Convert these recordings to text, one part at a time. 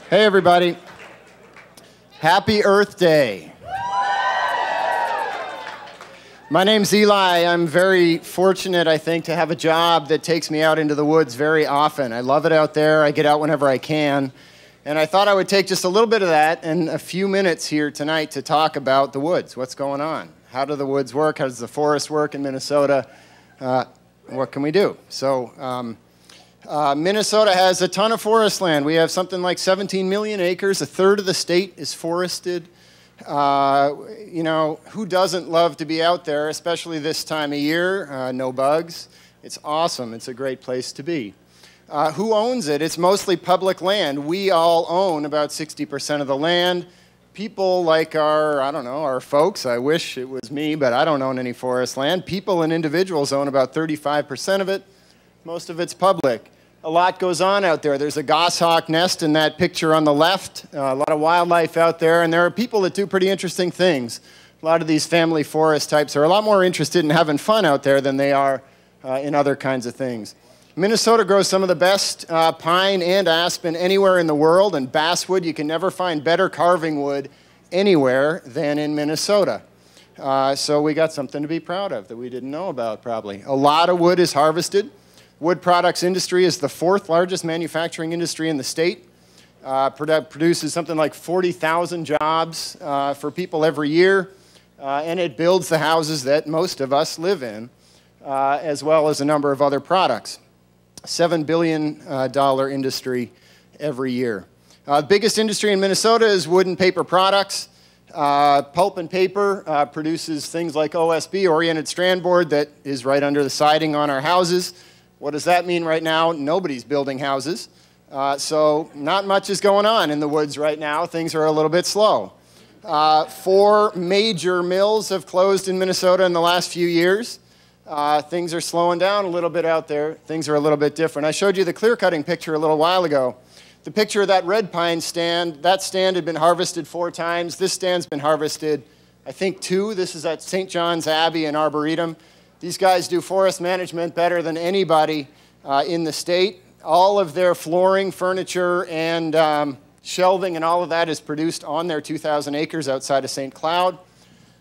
Hey, everybody. Happy Earth Day. My name's Eli. I'm very fortunate, I think, to have a job that takes me out into the woods very often. I love it out there. I get out whenever I can. And I thought I would take just a little bit of that and a few minutes here tonight to talk about the woods. What's going on? How do the woods work? How does the forest work in Minnesota? What can we do? So Minnesota has a ton of forest land. We have something like 17 million acres. A third of the state is forested. You know, who doesn't love to be out there, especially this time of year? No bugs. It's awesome. It's a great place to be. Who owns it? It's mostly public land. We all own about 60% of the land. People like our folks, I wish it was me, but I don't own any forest land. People and individuals own about 35% of it. Most of it's public. A lot goes on out there. There's a goshawk nest in that picture on the left, a lot of wildlife out there, and there are people that do pretty interesting things. A lot of these family forest types are a lot more interested in having fun out there than they are in other kinds of things. Minnesota grows some of the best pine and aspen anywhere in the world, and basswood. You can never find better carving wood anywhere than in Minnesota. So we got something to be proud of that we didn't know about probably. A lot of wood is harvested. Wood products industry is the fourth largest manufacturing industry in the state. Produces something like 40,000 jobs for people every year, and it builds the houses that most of us live in, as well as a number of other products. $7 billion industry every year. The biggest industry in Minnesota is wood and paper products. Pulp and paper produces things like OSB, oriented strand board, that is right under the siding on our houses. What does that mean right now? Nobody's building houses. So not much is going on in the woods right now. Things are a little bit slow. 4 major mills have closed in Minnesota in the last few years. Things are slowing down a little bit out there. Things are a little bit different. I showed you the clear cutting picture a little while ago. The picture of that red pine stand, that stand had been harvested 4 times. This stand's been harvested, I think, 2. This is at St. John's Abbey in Arboretum. These guys do forest management better than anybody in the state. All of their flooring, furniture, and shelving and all of that is produced on their 2,000 acres outside of St. Cloud.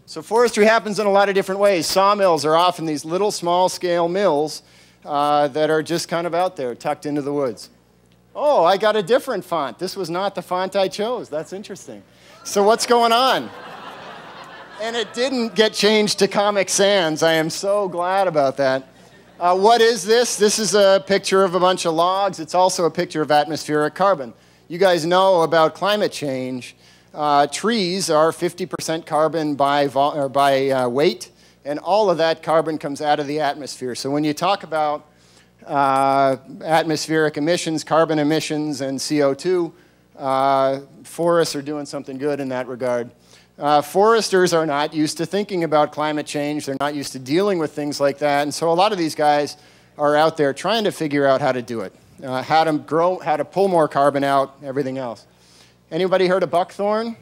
So forestry happens in a lot of different ways. Sawmills are often these little small-scale mills that are just kind of out there, tucked into the woods. Oh, I got a different font. This was not the font I chose. That's interesting. So what's going on? And it didn't get changed to Comic Sans. I am so glad about that. What is this? This is a picture of a bunch of logs. It's also a picture of atmospheric carbon. You guys know about climate change. Trees are 50% carbon by weight, and all of that carbon comes out of the atmosphere. So when you talk about atmospheric emissions, carbon emissions, and CO2, forests are doing something good in that regard. Foresters are not used to thinking about climate change. They're not used to dealing with things like that. And so a lot of these guys are out there trying to figure out how to do it, how to grow, how to pull more carbon out, everything else. Anybody heard of buckthorn?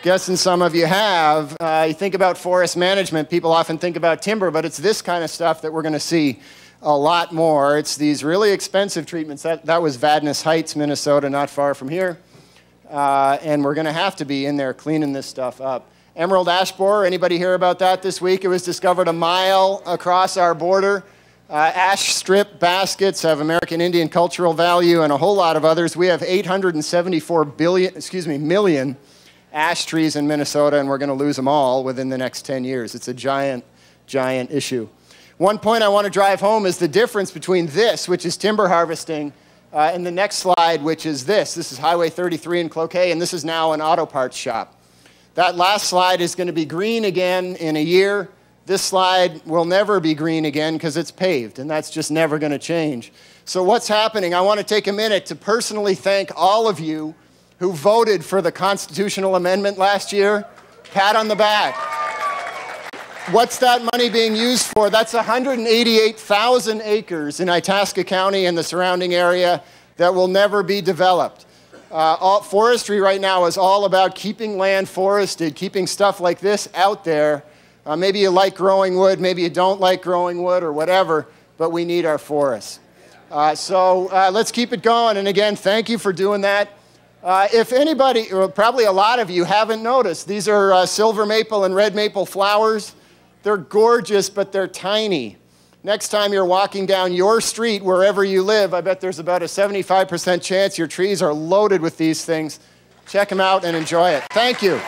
Guessing some of you have. You think about forest management, people often think about timber, but it's this kind of stuff that we're going to see a lot more. It's these really expensive treatments. That was Vadnais Heights, Minnesota, not far from here. And we're going to have to be in there cleaning this stuff up. Emerald ash borer, anybody hear about that this week? It was discovered a mile across our border. Ash strip baskets have American Indian cultural value and a whole lot of others. We have 874 million ash trees in Minnesota, and we're going to lose them all within the next 10 years. It's a giant, giant issue. One point I want to drive home is the difference between this, which is timber harvesting, and the next slide, which is this. This is Highway 33 in Cloquet, and this is now an auto parts shop. That last slide is going to be green again in a year. This slide will never be green again because it's paved, and that's just never going to change. So what's happening? I want to take a minute to personally thank all of you who voted for the constitutional amendment last year. Pat on the back. What's that money being used for? That's 188,000 acres in Itasca County and the surrounding area that will never be developed. Forestry right now is all about keeping land forested, keeping stuff like this out there. Maybe you like growing wood, maybe you don't like growing wood or whatever, but we need our forests. So let's keep it going. And again, thank you for doing that. If anybody, or probably a lot of you haven't noticed, these are silver maple and red maple flowers. They're gorgeous, but they're tiny. Next time you're walking down your street, wherever you live, I bet there's about a 75% chance your trees are loaded with these things. Check them out and enjoy it. Thank you.